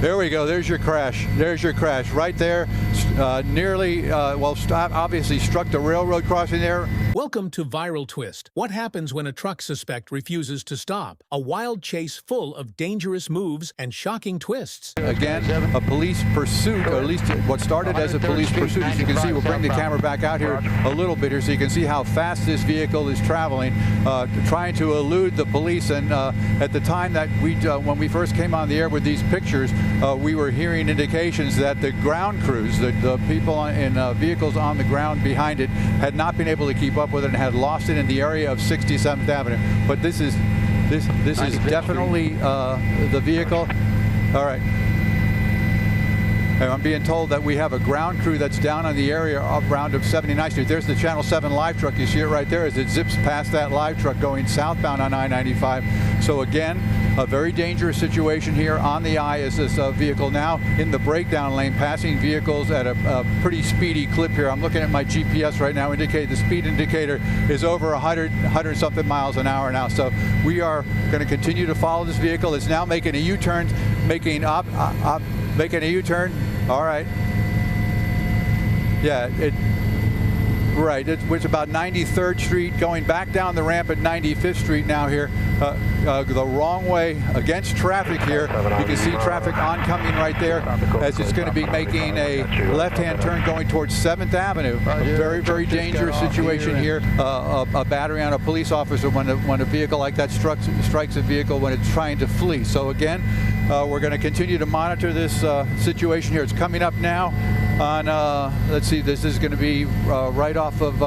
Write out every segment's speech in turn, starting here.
There we go. There's your crash. There's your crash right there. Nearly, obviously struck the railroad crossing there. Welcome to Viral Twist. What happens when a truck suspect refuses to stop? A wild chase full of dangerous moves and shocking twists. Again, a police pursuit, or at least what started as a police pursuit. As you can see, we'll bring the camera back out here a little bit here so you can see how fast this vehicle is traveling, trying to elude the police. And at the time that when we first came on the air with these pictures, we were hearing indications that the ground crews, the people in vehicles on the ground behind it, had not been able to keep up with it and had lost it in the area of 67th Avenue. But this is definitely the vehicle. All right. And I'm being told that we have a ground crew that's down on the area around of 79th Street. There's the Channel 7 live truck. You see it right there as it zips past that live truck going southbound on I-95. So again, a very dangerous situation here on the I as this vehicle now in the breakdown lane, passing vehicles at a pretty speedy clip here. I'm looking at my GPS right now, the speed indicator is over 100 something miles an hour now. So we are going to continue to follow this vehicle. It's now making a U-turn, making a U-turn. All right. Yeah, right. It's about 93rd Street, going back down the ramp at 95th Street now here. The wrong way against traffic here. You can see traffic oncoming right there as it's going to be making a left-hand turn going towards 7th Avenue. A very, very dangerous situation here. A battery on a police officer when a vehicle like that strikes a vehicle when it's trying to flee. So again, we're going to continue to monitor this situation here. It's coming up now on, let's see, this is going to be right off of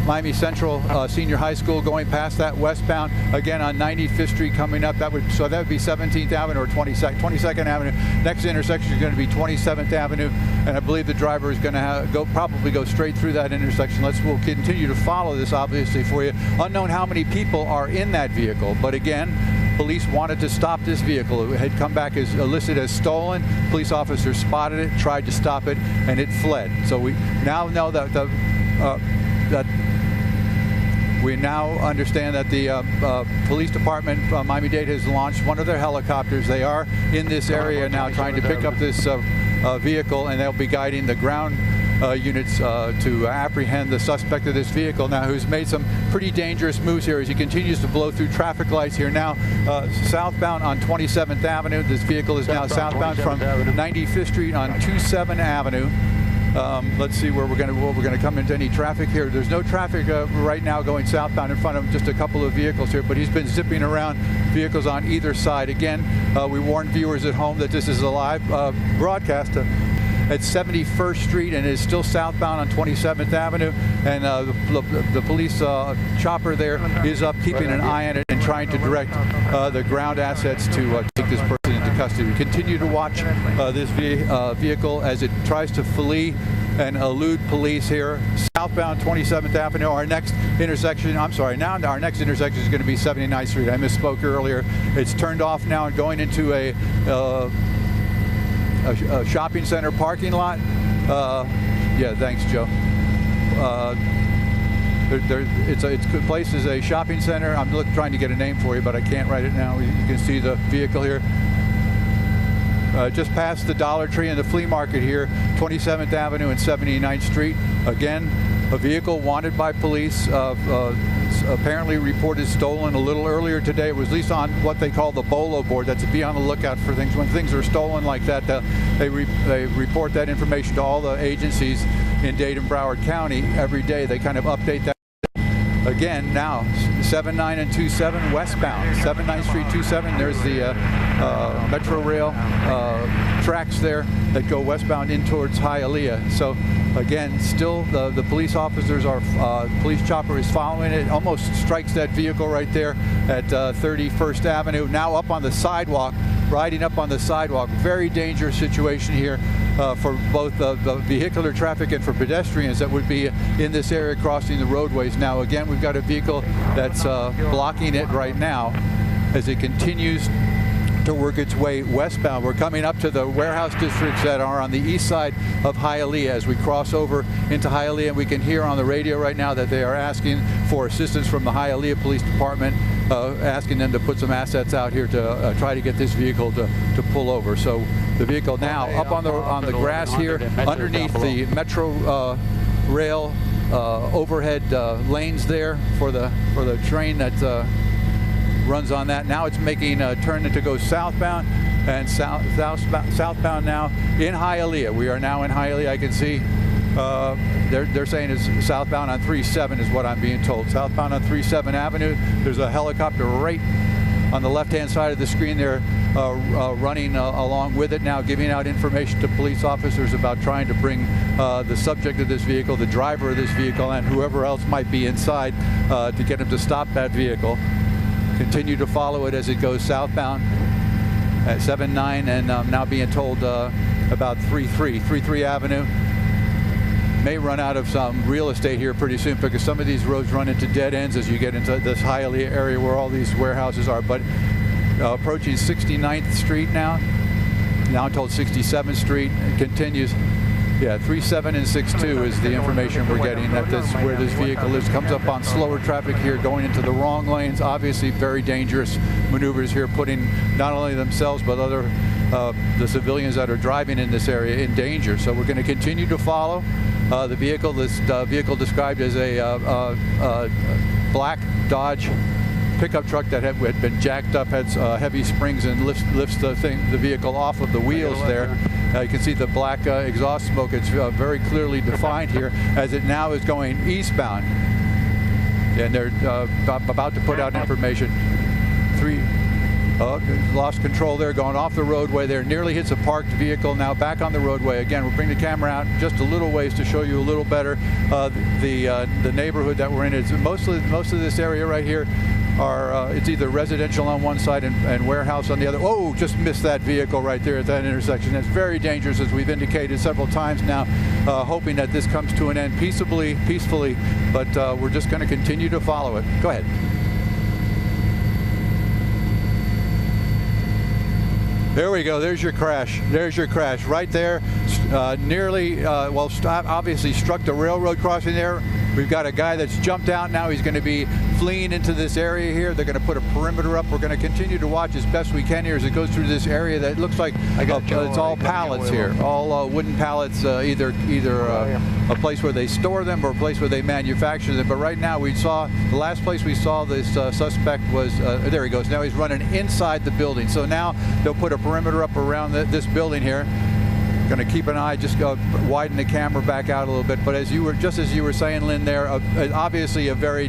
Miami Central Senior High School, going past that westbound, again on 95th Street coming up. That would be 17th Avenue or 22nd Avenue. Next intersection is going to be 27th Avenue, and I believe the driver is going to probably go straight through that intersection. We'll continue to follow this obviously for you. Unknown how many people are in that vehicle, but again, police wanted to stop this vehicle. It had come back as listed as stolen. Police officers spotted it, tried to stop it, and it fled. So we now know that we now understand that the police department, Miami-Dade, has launched one of their helicopters. They are in this area now trying to pick up this vehicle, and they'll be guiding the ground units to apprehend the suspect of this vehicle now, who's made some pretty dangerous moves here as he continues to blow through traffic lights here now southbound on 27th Avenue. This vehicle is now southbound from 95th Street on 27th Avenue. Let's see where we're going to come into any traffic here. There's no traffic right now going southbound in front of him, just a couple of vehicles here, but he's been zipping around vehicles on either side. Again, we warn viewers at home that this is a live broadcast at 71st Street and is still southbound on 27th Avenue, and the police chopper there is up, keeping an eye on it and trying to direct the ground assets to take this person into custody. We continue to watch this vehicle as it tries to flee and elude police here southbound 27th Avenue. Our next intersection, our next intersection is going to be 79th Street. I misspoke earlier. It's turned off now and going into a shopping center parking lot. Yeah, thanks, Joe. It's place is a shopping center. I'm trying to get a name for you, but I can't write it now. You can see the vehicle here. Just past the Dollar Tree and the flea market here, 27th Avenue and 79th Street. Again, a vehicle wanted by police, apparently reported stolen a little earlier today. It was at least on what they call the BOLO board. That's to be on the lookout for things. When things are stolen like that, they report that information to all the agencies in Dade and Broward County every day. They kind of update that. Again, now 79 and 27 westbound, 79th Street 27. There's the Metro Rail tracks there that go westbound in towards Hialeah. So again, still the police officers police chopper is following it. Almost strikes that vehicle right there at 31st Avenue. Now up on the sidewalk, riding up on the sidewalk. Very dangerous situation here for both the vehicular traffic and for pedestrians that would be in this area crossing the roadways. Now again, we've got a vehicle that's blocking it right now as it continues to work its way westbound. We're coming up to the warehouse districts that are on the east side of Hialeah. As we cross over into Hialeah, we can hear on the radio right now that they are asking for assistance from the Hialeah Police Department asking them to put some assets out here to try to get this vehicle to pull over. So the vehicle now up on the grass here, underneath the Metro rail overhead lanes there for the train that runs on that. Now it's making a turn to go southbound, and southbound now in Hialeah. We are now in Hialeah. I can see they're saying it's southbound on 37 is what I'm being told. Southbound on 37 Avenue. There's a helicopter right on the left-hand side of the screen there, running along with it now, giving out information to police officers about trying to bring the subject of this vehicle, the driver of this vehicle, and whoever else might be inside to get him to stop that vehicle. Continue to follow it as it goes southbound at 79, and I'm now being told about 33 Avenue. May run out of some real estate here pretty soon, because some of these roads run into dead ends as you get into this Hialeah area where all these warehouses are. But approaching 69th Street now. Now I'm told 67th Street. It continues. Yeah, 37 and 62 is the information we're getting that where this vehicle is. Comes up on slower traffic here, going into the wrong lanes. Obviously very dangerous maneuvers here, putting not only themselves but other the civilians that are driving in this area in danger. So we're going to continue to follow the vehicle. This vehicle described as a black Dodge pickup truck that had been jacked up, had heavy springs, and lifts the vehicle off of the wheels there. You can see the black exhaust smoke. It's very clearly defined here as it now is going eastbound. And they're about to put out information. Lost control there, going off the roadway there. Nearly hits a parked vehicle, now back on the roadway. Again, we'll bring the camera out just a little ways to show you a little better the neighborhood that we're in. It's most of this area right here are it's either residential on one side and warehouse on the other. Oh, just missed that vehicle right there at that intersection. It's very dangerous, as we've indicated several times now, hoping that this comes to an end peacefully, but we're just going to continue to follow it. Go ahead. There we go. There's your crash. There's your crash right there. Nearly, obviously struck the railroad crossing there. We've got a guy that's jumped out now. He's going to be fleeing into this area here. They're going to put a perimeter up. We're going to continue to watch as best we can here as it goes through this area that looks like it's all pallets here, all wooden pallets, either a place where they store them or a place where they manufacture them. But right now the last place we saw this suspect was, there he goes. Now he's running inside the building. So now they'll put a perimeter up around this building here. Going to keep an eye, just widen the camera back out a little bit. But as you were saying, Lynn, there, obviously a very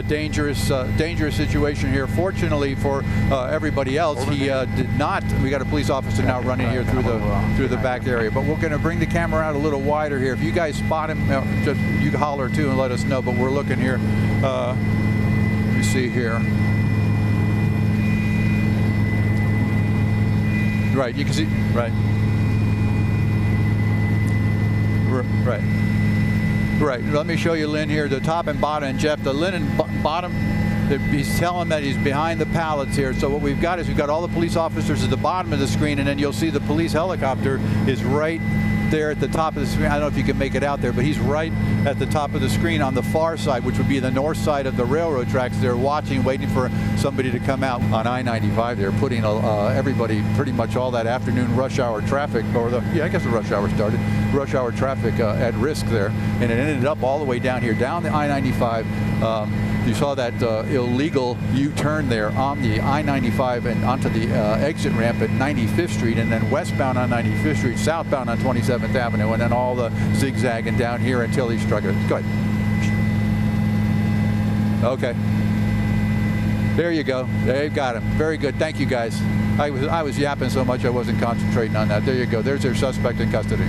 dangerous situation here. Fortunately for everybody else, he did not. We got a police officer now running here through the back area. But we're going to bring the camera out a little wider here. If you guys spot him, just you holler too and let us know. But we're looking here. Let me see here. Right, you can see. Right. Right. Let me show you Lynn here, the top and bottom. And Jeff, the linen bottom, he's telling that he's behind the pallets here. So what we've got is we've got all the police officers at the bottom of the screen, and then you'll see the police helicopter is right there at the top of the screen. I don't know if you can make it out there, but he's right at the top of the screen on the far side, which would be the north side of the railroad tracks. They're watching, waiting for somebody to come out on I-95. They're putting everybody, pretty much all that afternoon rush hour traffic, I guess the rush hour started, rush hour traffic at risk there, and it ended up all the way down here, down the I-95. You saw that illegal U-turn there on the I-95 and onto the exit ramp at 95th Street, and then westbound on 95th Street, southbound on 27th Avenue, and then all the zigzagging down here until he struck it. Go ahead. Okay. There you go. They've got him. Very good. Thank you, guys. I was yapping so much I wasn't concentrating on that. There you go. There's their suspect in custody.